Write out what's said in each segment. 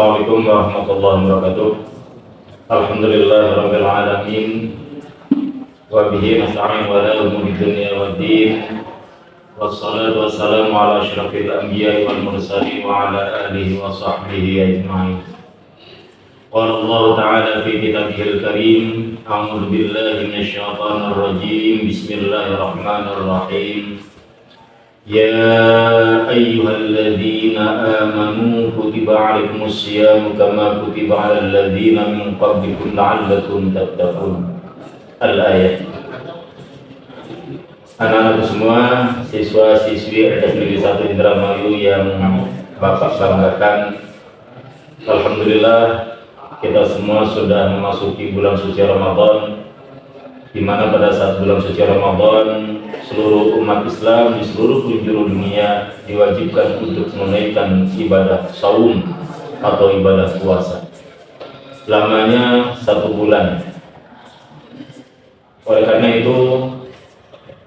Assalamualaikum warahmatullahi wabarakatuh. Alhamdulillahirabbil alamin. Wa bihi nasta'in wa la umuri dunya waddin. Wassalatu wassalamu ala asyrafil anbiya'i wal mursalin wa ala alihi wa sahbihi ajma'in. Qala Allah ta'ala fi kitabihil karim, a'udzu billahi minasyaitonir rajim. Bismillahirrahmanirrahim. Ya ayyuhalladzina amanu kutiba 'alaikumus syiyamu kama kutiba 'alal ladzina min qablikum la'allakum tattaqun. Al-ayat. Anak-anak semua, siswa-siswi Negeri 1 Indramayu yang Bapak banggakan, alhamdulillah kita semua sudah memasuki bulan suci Ramadan, di mana pada saat bulan suci Ramadan seluruh umat Islam di seluruh penjuru dunia diwajibkan untuk menunaikan ibadah saum atau ibadah puasa lamanya 1 bulan. Oleh karena itu,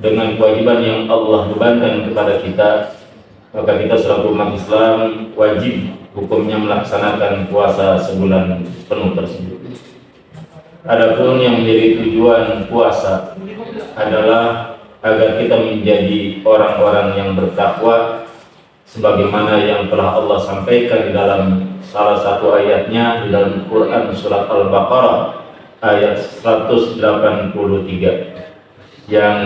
dengan kewajiban yang Allah bebankan kepada kita, maka kita selaku umat Islam wajib hukumnya melaksanakan puasa sebulan penuh tersebut. Adapun yang menjadi tujuan puasa adalah agar kita menjadi orang-orang yang bertakwa, sebagaimana yang telah Allah sampaikan di dalam salah satu ayatnya di dalam Quran surat Al-Baqarah ayat 183 yang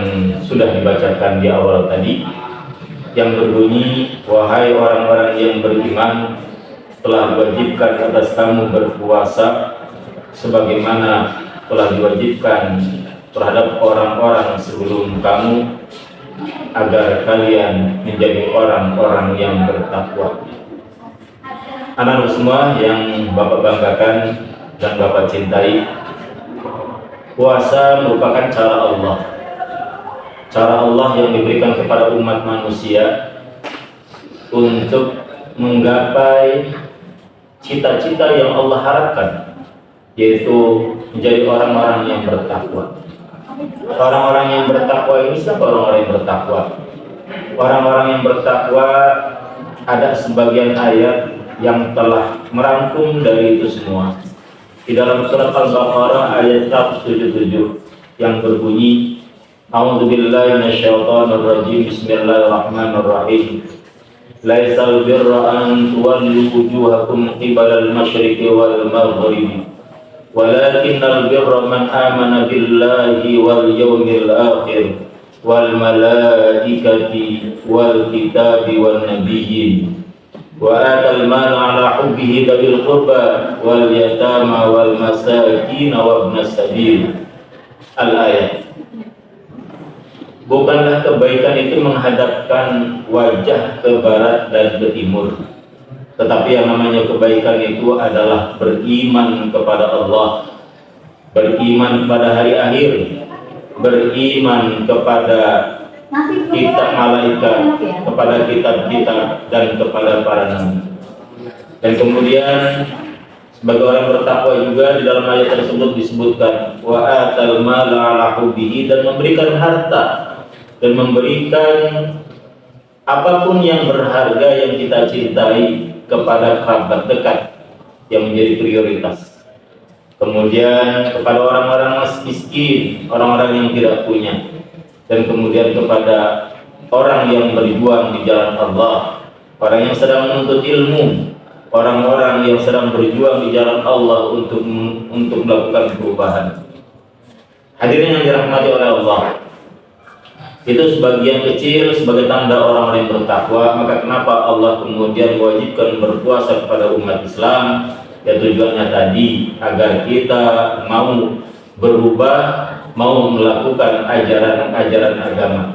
sudah dibacakan di awal tadi, yang berbunyi, wahai orang-orang yang beriman, telah diwajibkan atas kamu berpuasa sebagaimana telah diwajibkan terhadap orang-orang sebelum kamu, agar kalian menjadi orang-orang yang bertakwa. Anak-anak semua yang Bapak banggakan dan Bapak cintai, puasa merupakan cara Allah yang diberikan kepada umat manusia untuk menggapai cita-cita yang Allah harapkan, yaitu menjadi orang-orang yang bertakwa. Orang-orang yang bertakwa ini siapa orang-orang yang bertakwa? Orang-orang yang bertakwa, ada sebagian ayat yang telah merangkum dari itu semua. Di dalam surat Al-Baqarah ayat 177 yang berbunyi, a'udzu billahi minasyaitonir rajim, bismillahirrahmanirrahim. Laisal birra an tuwallu wujuhakum qibalal masyriqi wal maghribi, walakinnal birra man amana billahi wal yawmil akhir wal malaikati wal kitabi wan nabiyyin wa atal mala ala hubbihi dzil qurba wal yatama wal masakin wa ibnas sabil. Al-ayat. Bukanlah kebaikan itu menghadapkan wajah ke barat dan ke timur, tetapi yang namanya kebaikan itu adalah beriman kepada Allah, beriman kepada hari akhir, beriman kepada kitab malaikat, kepada kitab-kitab, dan kepada para nabi. Dan kemudian sebagai orang bertakwa juga di dalam ayat tersebut disebutkan wa atal mala ala hubbihi, dan memberikan harta dan memberikan apapun yang berharga yang kita cintai kepada kerabat dekat yang menjadi prioritas. Kemudian kepada orang-orang miskin, orang-orang yang tidak punya, dan kemudian kepada orang yang berjuang di jalan Allah, orang yang sedang menuntut ilmu, orang-orang yang sedang berjuang di jalan Allah untuk melakukan perubahan. Hadirin yang dirahmati oleh Allah, itu sebagian kecil sebagai tanda orang-orang yang bertakwa. Maka kenapa Allah kemudian mewajibkan berpuasa kepada umat Islam? Ya, tujuannya tadi agar kita mau berubah, mau melakukan ajaran-ajaran agama.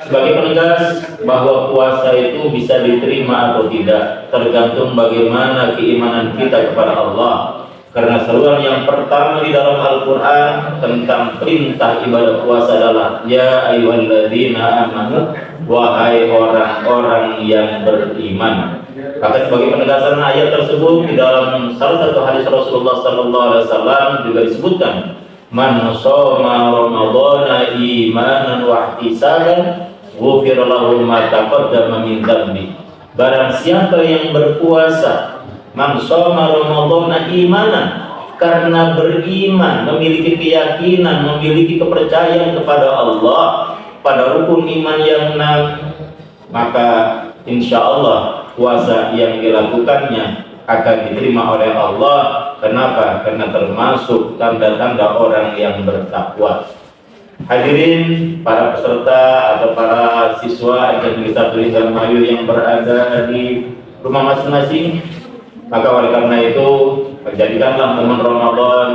Sebagai penegas bahwa puasa itu bisa diterima atau tidak tergantung bagaimana keimanan kita kepada Allah. Karena seruan yang pertama di dalam Al-Quran tentang perintah ibadah puasa adalah ya ayyuhalladzina amanu, wahai orang-orang yang beriman. Maka sebagai penegasan ayat tersebut, di dalam salah satu hadis Rasulullah SAW juga disebutkan, man shoma ramadhana imanan wa ihtisaban ghufira lahu ma taqaddama min dhanbi. Barang siapa yang berpuasa Man shoma Ramadhana imanan, karena beriman, memiliki keyakinan, memiliki kepercayaan kepada Allah, pada rukun iman yang 6, maka insya Allah puasa yang dilakukannya akan diterima oleh Allah. Kenapa? Karena termasuk tanda-tanda orang yang bertakwa. Hadirin para peserta atau para siswa Akademi Santri dan Mayu yang berada di rumah masing-masing, maka oleh karena itu jadikanlah momen Ramadan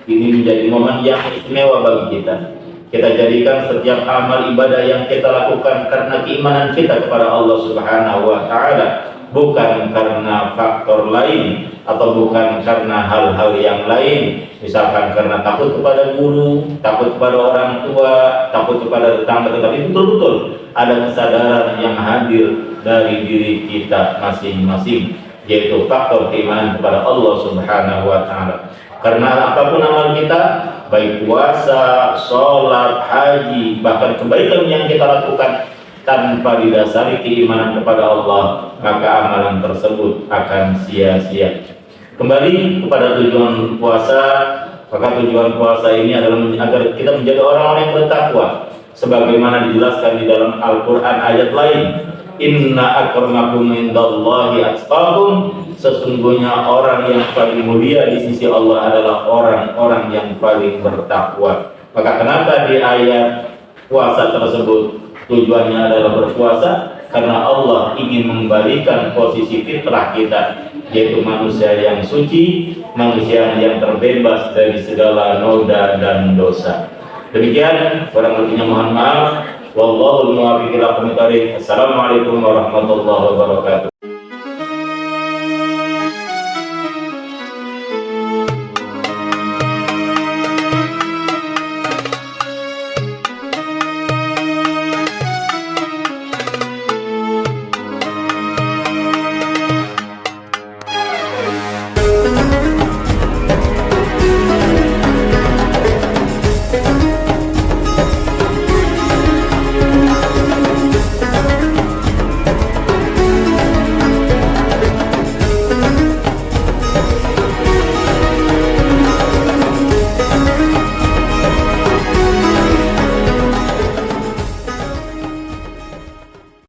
ini menjadi momen yang istimewa bagi kita. Kita jadikan setiap amal ibadah yang kita lakukan karena keimanan kita kepada Allah Subhanahu wa Ta'ala, bukan karena faktor lain atau bukan karena hal-hal yang lain, misalkan karena takut kepada guru, takut kepada orang tua, takut kepada tetangga, tetapi betul-betul ada kesadaran yang hadir dari diri kita masing-masing, yaitu faktor keimanan kepada Allah Subhanahu wa Ta'ala. Karena apapun amal kita, baik puasa, sholat, haji, bahkan kebaikan yang kita lakukan tanpa didasari keimanan kepada Allah, maka amalan tersebut akan sia-sia. Kembali kepada tujuan puasa, maka tujuan puasa ini adalah agar kita menjadi orang-orang yang bertakwa, sebagaimana dijelaskan di dalam Al-Quran ayat lain. Inna akramakum indallahi atqakum, sesungguhnya orang yang paling mulia di sisi Allah adalah orang-orang yang paling bertakwa. Maka kenapa di ayat puasa tersebut tujuannya adalah berpuasa? Karena Allah ingin mengembalikan posisi fitrah kita, yaitu manusia yang suci, manusia yang terbebas dari segala noda dan dosa. Demikian, kurang lebihnya mohon maaf. Wallahul muwaffiq ila aqwamit thoriq. Assalamualaikum warahmatullahi wabarakatuh.